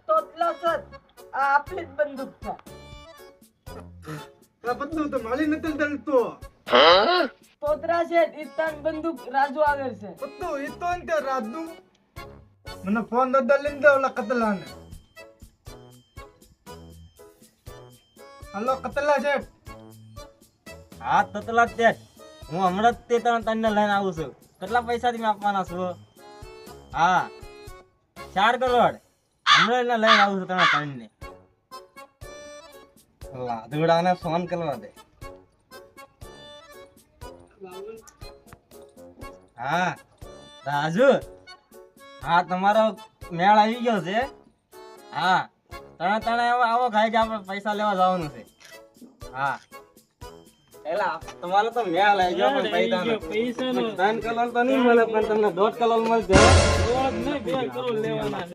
Totla sir આ આપણી જ બંદૂક છે. આ બધું તો માલી નથી ચાલતો. તોતરા છે ઈસ્તાન બંદૂક રાજુ આગળ છે. બધું ઈ તો ને તે રાજુ મને ફોન દાદા લઈને દે ઓલા કતલાને. હલો કતલા સાહેબ. હા તતલા જ તે હું હમણાં જ તે તને લઈને આવું છું. કેટલા પૈસા તમે આપવાના છો? હા 4 કરોડ હમણાં લઈને આવું છું તમે ત્રણને. લાદુડાને ફોન કરવા દે. હા રાજુ, હા તમારો મેળ આવી ગયો છે. હા તણે આવો ખાઈ કે આપણે પૈસા લેવા જવાનું છે. હા એલા તમારો તો મેળ આવી ગયો પણ પૈસા 3 કરોડ તો નહીં મળે પણ તમને 1.5 કરોડ મળશે. 2 કરોડ લેવાના.